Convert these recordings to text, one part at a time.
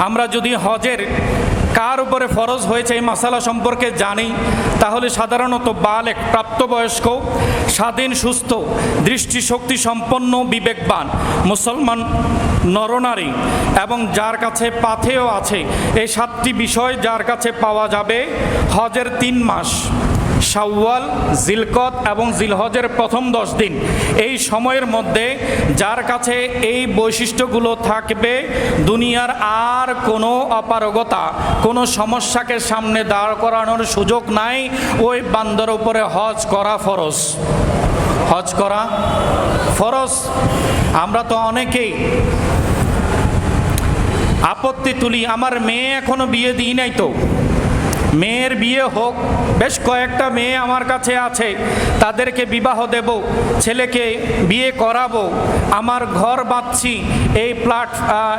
আমরা যদি হজের কার উপরে ফরজ হয়েছে এই মাসালা সম্পর্কে জানি, তাহলে সাধারণত বালেগ, প্রাপ্তবয়স্ক, স্বাধীন, সুস্থ, দৃষ্টিশক্তি সম্পন্ন, বিবেকবান মুসলমান নরনারী এবং যার কাছে পাথেয় আছে, এই 7টি বিষয় যার কাছে পাওয়া যাবে হজের 3 মাস, শাওয়াল, জিলকদ এবং জিলহজের প্রথম 10 দিন, এই সময়ের মধ্যে যার কাছে এই বৈশিষ্ট্যগুলো থাকবে, দুনিয়ার আর কোনো অপারগতা, কোনো সমস্যাকে সামনে দাঁড় করানোর সুযোগ নাই, ওই বান্দার উপরে হজ করা ফরজ। হজ করা ফরজ। আমরা তো অনেকেই আপত্তি তুলি, আমার মেয়ে এখনো বিয়ে দিই নাই, তো মেয়ের বিয়ে হোক, বেশ কয়েকটা মেয়ে আমার কাছে আছে, তাদেরকে বিবাহ দেব, ছেলেকে বিয়ে করাবো, আমার ঘর বাঁধছি, এই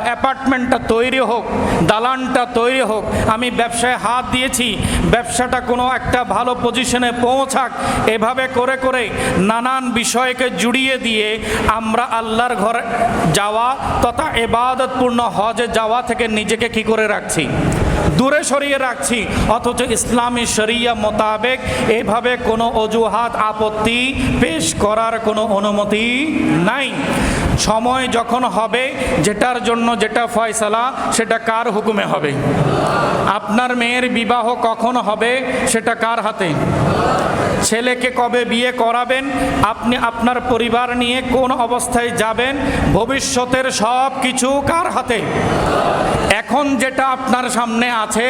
অ্যাপার্টমেন্টটা তৈরি হোক, দালানটা তৈরি হোক, আমি ব্যবসায় হাত দিয়েছি, ব্যবসাটা কোনো একটা ভালো পজিশনে পৌঁছাক, এভাবে করে করে নানান বিষয়কে জুড়িয়ে দিয়ে আমরা আল্লাহর ঘরে যাওয়া তথা ইবাদতপূর্ণ হজে যাওয়া থেকে নিজেকে কি করে রাখছি? দূরে সরিয়ে রাখছি। অথচ ইসলামী শরিয়া মোতাবেক এইভাবে কোনো অজুহাত, আপত্তি পেশ করার কোনো অনুমতি নাই। সময় যখন হবে, যেটার জন্য যেটা ফয়সালা, সেটা কার হুকুমে হবে? আপনার মেয়ের বিবাহ কখন হবে সেটা কার হাতে? ছেলেকে কবে বিয়ে করাবেন, আপনি আপনার পরিবার নিয়ে কোন অবস্থায় যাবেন, ভবিষ্যতের সব কিছু কার হাতে? এখন যেটা আপনার সামনে আছে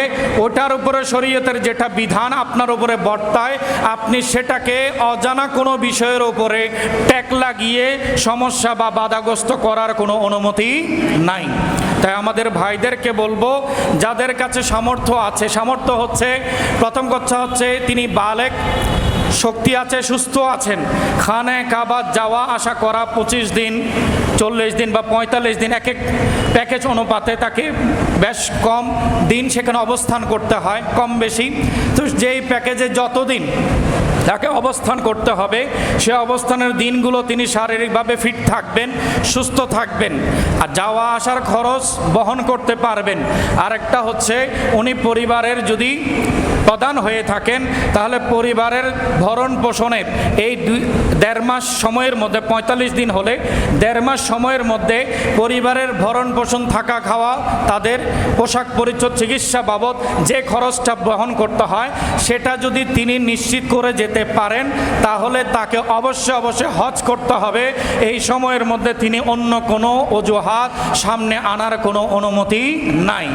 ওটার উপরে শরীয়তের যেটা বিধান আপনার উপরে বর্তায়, আপনি সেটাকে অজানা কোনো বিষয়ের উপরে ট্যাগ লাগিয়ে সমস্যা বা বাধাগ্রস্ত করার কোনো অনুমতি নাই। তাই আমাদের ভাইদেরকে বলবো, যাদের কাছে সামর্থ্য আছে, সামর্থ্য হচ্ছে প্রথম কথা হচ্ছে তিনি বালেগ, শক্তি আছে, সুস্থ আছেন, খানে কাবা যাওয়া আসা করা 25 দিন, 40 দিন বা 45 দিন, এক এক প্যাকেজ অনুপাতে তাকে বেশ কম দিন সেখানে অবস্থান করতে হয়, কম বেশি। তো যেই প্যাকেজে যতদিন তাকে অবস্থান করতে হবে, সে অবস্থানের দিনগুলো তিনি শারীরিকভাবে ফিট থাকবেন, সুস্থ থাকবেন, আর যাওয়া আসার খরচ বহন করতে পারবেন। আরেকটা হচ্ছে উনি পরিবারের যদি প্রধান হয়ে থাকেন, তাহলে পরিবারের ভরণ পোষণের এই 1.5 মাস সময়ের মধ্যে, 45 দিন হলে 1.5 মাস সময়ের মধ্যে পরিবারের ভরণ পোষণ, থাকা খাওয়া, তাদের পোশাক পরিচ্ছদ, চিকিৎসা বাবদ যে খরচটা বহন করতে হয়, সেটা যদি তিনি নিশ্চিত করে যেতে পারেন, তাহলে তাকে অবশ্যই অবশ্যই হজ করতে হবে। এই সময়ের মধ্যে তিনি অন্য কোনো অজুহাত সামনে আনার কোনো অনুমতি নাই।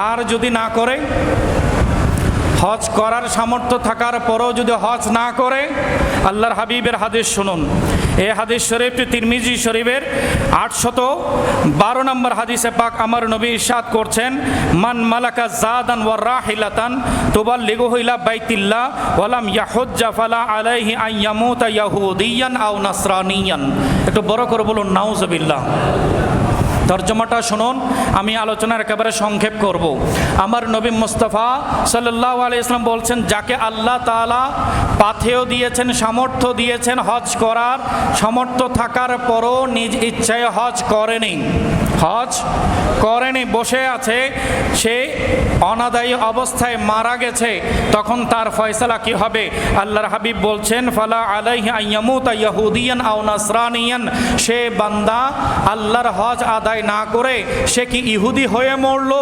আর যদি না করে, হজ করার সামর্থ্য থাকার পরেও যদি হজ না করে, আল্লাহর হাবিবের হাদিস শুনুন। এই হাদিস শরীফটি তিরমিজি শরীফের 812 নম্বর হাদিসে পাক আমার নবী ইরশাদ করছেন, মান মালাকা জাদান ওয়া রাহিলাতান তুবাল্লিগুহু ইলা বাইতিল্লাহ ওয়া লাম ইয়াহুজ্জা ফালা আলাইহি আন ইয়ামুতা ইয়াহুদিয়ান আও নাসরানিয়ান। একটু বড় করে বলুন নাউজুবিল্লাহ। তর্জমাটা শুনুন, আমি আলোচনার একেবারে সংক্ষেপ করব। আমার নবী মুস্তাফা সাল্লাল্লাহু আলাইহি ওয়াসাল্লাম বলছেন, যাকে আল্লাহ তাআলা পাথেয় দিয়েছেন, সামর্থ্য দিয়েছেন হজ করার, সামর্থ্য থাকার পরও নিজ ইচ্ছায় হজ করেনি, বসে আছে, সে অনাদায়ী অবস্থায় মারা গেছে, তখন তার ফয়সালা কি হবে? আল্লাহর হাবিব বলছেন, ফালা আলাইহি আন ইয়ামুতা ইয়াহুদিয়ান আও নাসরানিয়ান। সে বান্দা আল্লাহর হজ আদায় না করে সে কি ইহুদি হয়ে মরল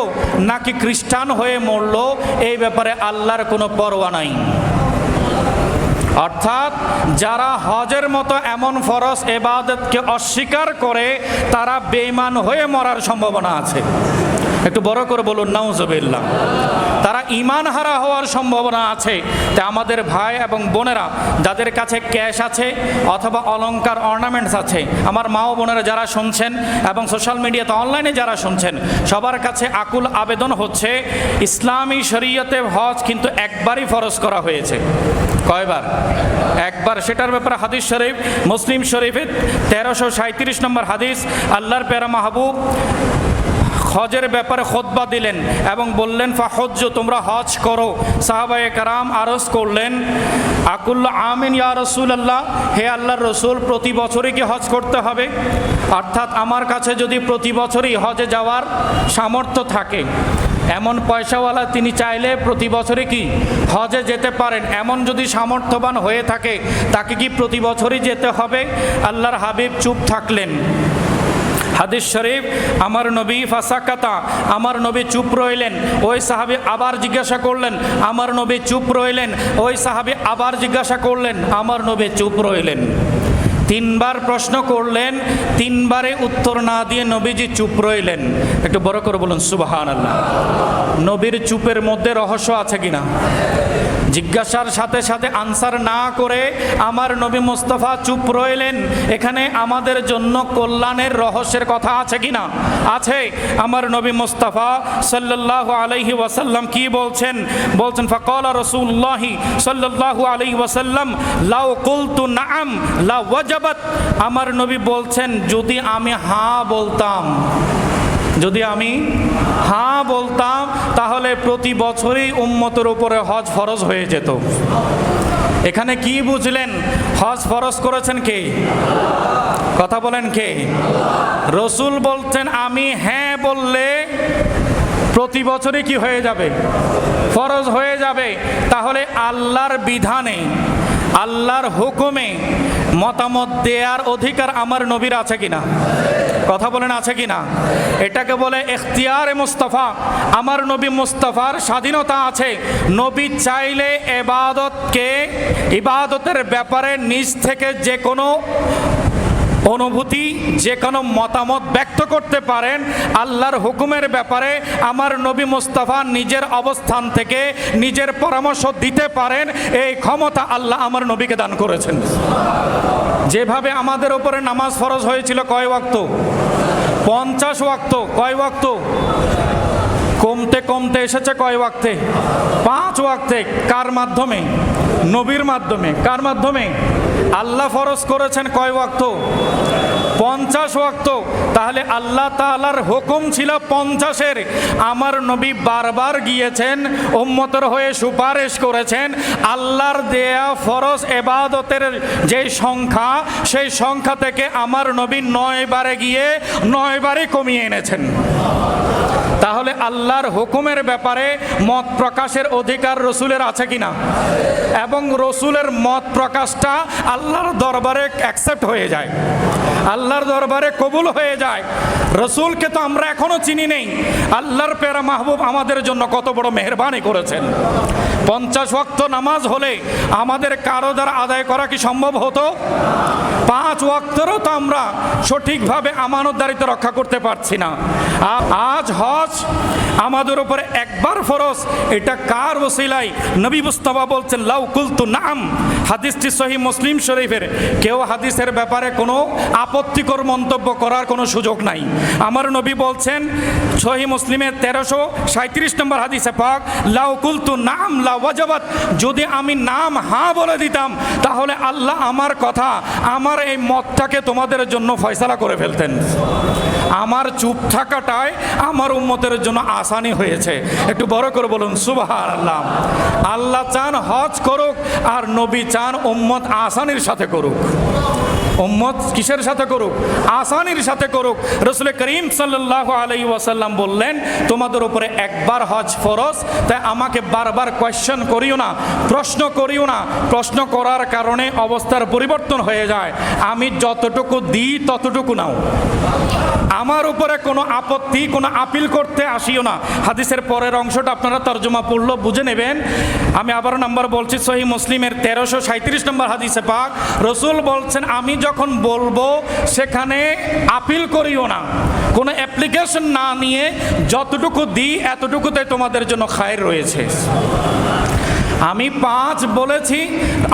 নাকি খ্রিস্টান হয়ে মরল, এই ব্যাপারে আল্লাহর কোনো পরোয়া নাই। অর্থাৎ যারা হজের মতো এমন ফরজ ইবাদতকে অস্বীকার করে, তারা বেঈমান হয়ে মরার সম্ভাবনা আছে। একটু বড় করে বলুন নাউজুবিল্লাহ। তারা ঈমান হারা হওয়ার সম্ভাবনা আছে। তাই আমাদের ভাই এবং বোনেরা যাদের কাছে ক্যাশ আছে অথবা অলংকার, অর্নামেন্টস আছে, আমার মা ও বোনেরা যারা শুনছেন এবং সোশ্যাল মিডিয়াতে অনলাইনে যারা শুনছেন, সবার কাছে আকুল আবেদন হচ্ছে, ইসলামী শরীয়তে হজ কিন্তু একবারই ফরজ করা হয়েছে। কয়বার? একবার। সেটার ব্যাপারে হাদিস শরীফ মুসলিম শরীফে 1337 নম্বর হাদিস, আল্লাহর প্যারা মাহবুব হজের ব্যাপারে খুতবা দিলেন এবং বললেন ফাহজ্জু, তোমরা হজ করো। সাহাবায়ে কেরাম আরজ করলেন আকুল্লু আমিন ইয়া রাসূলুল্লাহ, হে আল্লাহর রসুল, প্রতি বছরই কি হজ করতে হবে? অর্থাৎ আমার কাছে যদি প্রতি বছরই হজে যাওয়ার সামর্থ্য থাকে, এমন পয়সাওয়ালা তিনি চাইলে প্রতি বছরই কি হজে যেতে পারেন, এমন যদি সামর্থ্যবান হয়ে থাকে তাকে কি প্রতি বছরই যেতে হবে? আল্লাহর হাবিব চুপ থাকলেন। হাদিস শরীফ, আমার নবী ফাসাকাতা, আমার নবী চুপ রইলেন। ওই সাহাবী আবার জিজ্ঞাসা করলেন, আমার নবী চুপ রইলেন। ওই সাহাবী আবার জিজ্ঞাসা করলেন, আমার নবী চুপ রইলেন। তিনবার প্রশ্ন করলেন, তিনবারে উত্তর না দিয়ে নবীজি চুপ রইলেন। একটু বড় করে বলুন সুবহানাল্লাহ। নবীর চুপের মধ্যে রহস্য আছে কিনা? জিজ্ঞাসার সাথে সাথে আনসার না করে আমার নবী মুস্তাফা চুপ রইলেন, এখানে আমাদের জন্য কল্যাণের রহস্যের কথা আছে কিনা? আছে। আমার নবী মুস্তাফা সাল্লাল্লাহু আলাইহি ওয়াসাল্লাম কি বলছেন? বলছেন ফাকালা রাসূলুল্লাহি সাল্লাল্লাহু আলাইহি ওয়াসাল্লাম লাউ কুলতু নাআম লা ওয়াজাবাত। আমার নবী বলছেন, যদি আমি হ্যাঁ বলতাম, যদি আমি হ্যাঁ বলতাম, তাহলে প্রতি বছরই উম্মতের উপরে হজ ফরজ হয়ে যেত। এখানে কি বুঝলেন? হজ ফরজ করেছেন কে? কথা বলেন কে? রসুল বলছেন আমি হ্যাঁ বললে প্রতি বছরই কি হয়ে যাবে? ফরজ হয়ে যাবে। তাহলে আল্লাহর বিধানে, আল্লাহর হুকুমে মতামত দেওয়ার অধিকার আমার নবীর আছে কিনা? কথা বলেন আছে কিনা? এটাকে বলে ইখতিয়ারে মুস্তাফা। আমার নবী মুস্তাফার স্বাধীনতা আছে। নবী চাইলে ইবাদতের ব্যাপারে নিজ থেকে যে কোনো অনুভূতি, যে কোনো মতামত ব্যক্ত করতে পারেন। আল্লাহর হুকুমের ব্যাপারে আমার নবী মুস্তাফা নিজের অবস্থান থেকে নিজের পরামর্শ দিতে পারেন। এই ক্ষমতা আল্লাহ আমার নবীকে দান করেছেন। যেভাবে আমাদের উপরে নামাজ ফরজ হয়েছিল কয় ওয়াক্ত? 50 ওয়াক্ত। কয় ওয়াক্ত? কমতে কমতে এসেছে কয় ওয়াক্তে? 5 ওয়াক্তে। কার মাধ্যমে? নবীর মাধ্যমে। কার মাধ্যমে? আল্লাহ ফরজ করেছেন কয় ওয়াক্ত? 50 ওয়াক্ত। তাহলে আল্লাহ তাআলার হুকুম ছিল 50-এর। আমার নবী বারবার গিয়েছেন, উম্মতের হয়ে সুপারিশ করেছেন। আল্লাহর দেয়া ফরজ ইবাদতের যে সংখ্যা, সেই সংখ্যা থেকে আমার নবী 9 বারে গিয়ে 9 বারে কমিয়ে এনেছেন। তাহলে আল্লাহর হুকুমের ব্যাপারে মত প্রকাশের অধিকার রসুলের আছে কিনা? এবং রসুলের মত প্রকাশটা আল্লাহর দরবারে অ্যাকসেপ্ট হয়ে যায়, আল্লাহর দরবারে কবুল হয়ে যায়। রসুলকে তো আমরা এখনো চিনি নেই। আল্লাহর প্যারা মাহবুব আমাদের জন্য কত বড় মেহেরবানি করেছেন। 50 ওয়াক্ত নামাজ হলে আমাদের কারো দ্বারা আদায় করা কি সম্ভব হতো? 5 ওয়াক্তেরও তো আমরা সঠিকভাবে আমানতদারিত্ব রক্ষা করতে পারছি না। আজ হজ আমাদের উপরে একবার ফরজ। এটা কার ওসিলায়? নবী মুস্তাফা বলছেন লাউ কুলতু নাম। হাদিসটি সহিহ মুসলিম শরীফের। কেউ হাদিসের ব্যাপারে কোনো আপত্তিকর মন্তব্য করার কোনো সুযোগ নাই। আমার নবী বলছেন সহিহ মুসলিমের 1337 নম্বর হাদিসে পাক, লাউ কুলতু নাম লা ওয়াজাবাত। যদি আমি নাম হ্যাঁ বলে দিতাম, তাহলে আল্লাহ আমার কথা, আমার এই মতটাকে তোমাদের জন্য ফয়সালা করে ফেলতেন। আমার চুপ থাকাটাই আমার উম্মতের জন্য আসানি হয়েছে। একটু বড় করে বলুন সুবহানাল্লাহ। আল্লাহ চান হজ করুক, আর নবী চান উম্মত আসানির সাথে করুক। উম্মত কিসের সাথে করুক? আসানির সাথে করুক। রাসূল করিম সাল্লাল্লাহু আলাইহি ওয়াসাল্লাম বললেন তোমাদের উপরে একবার হজ ফরজ, তাই আমাকে বারবার কোয়েশ্চেন করিও না, প্রশ্ন করিও না। প্রশ্ন করার কারণে অবস্থার পরিবর্তন হয়ে যায়। আমি যতটুকু দিই ততটুকু নাও। আমার উপরে কোনো আপত্তি, কোনো আপিল করতে আসিও না। হাদিসের পরের অংশটা আপনারা তর্জমা পড়লো বুঝে নেবেন। আমি আবারও নাম্বার বলছি, সহিহ মুসলিমের 1337 নম্বর হাদিসে পাক রসুল বলছেন আমি যখন বলবো সেখানে আপিল করিও না, কোনো অ্যাপ্লিকেশন না নিয়ে যতটুকু দিই এতটুকুতে তোমাদের জন্য খায়ের রয়েছে। আমি 5 বলেছি,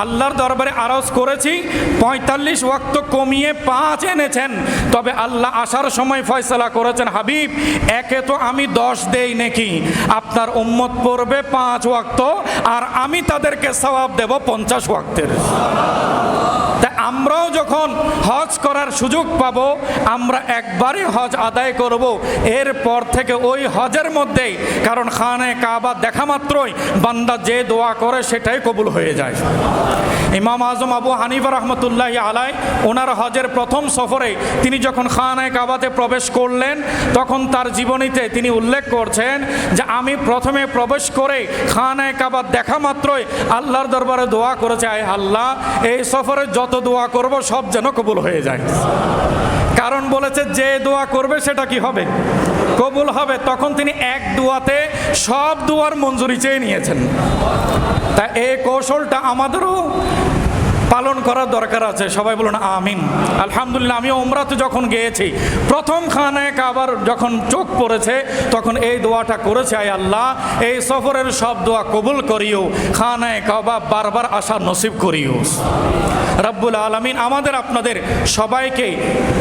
আল্লাহর দরবারে আরজ করেছি, 45 ওয়াক্ত কমিয়ে 5 এনেছেন। তবে আল্লাহ আসার সময় ফয়সালা করেছেন হাবিব একে তো আমি 10 দেই নাকি, আপনার উম্মত পড়বে 5 ওয়াক্ত, আর আমি তাদেরকে সওয়াব দেব 50 ওয়াক্তের। তাই আমরা আমরাও যখন হজ করার সুযোগ পাব আমরা একবারই হজ আদায় করব, এরপর থেকে ওই হজের মধ্যেই, কারণ খানে কাবা দেখা মাত্রই বান্দা যে দোয়া করে সেটাই কবুল হয়ে যায়। ইমাম আজম আবু হানিফা রহমতুল্লাহি আলাই ওনার হজের প্রথম সফরে তিনি যখন খানায়ে কাবাতে প্রবেশ করলেন তখন তার জীবনীতে তিনি উল্লেখ করছেন যে আমি প্রথমে প্রবেশ করে খানায়ে কাবা দেখা মাত্রই আল্লাহর দরবারে দোয়া করেছে, আয় আল্লাহ এই সফরে যত দোয়া করব সব যেন কবুল হয়ে যায়। কারণ বলেছে যে দোয়া করবে সেটা কি হবে? কবুল হবে। তখন তিনি এক দোয়াতে সব দোয়ার মঞ্জুরি চেয়ে নিয়েছেন। তা এই কৌশলটা আমাদেরও পালন করার দরকার আছে। সবাই বলুন আমিন। আলহামদুলিল্লাহ, আমি ওমরাতে যখন গিয়েছি প্রথম খানায়ে কাবার যখন চোখ পড়েছে তখন এই দোয়াটা করেছে, আয় আল্লাহ এই সফরের সব দোয়া কবুল করিও, খানায়ে কাবা বারবার আসা নসিব করিও। রব্বুল আলামিন আমাদের আপনাদের সবাইকে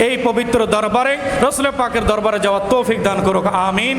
এই পবিত্র দরবারে, রাসূল পাকের দরবারে যাওয়ার তৌফিক দান করুক। আমিন।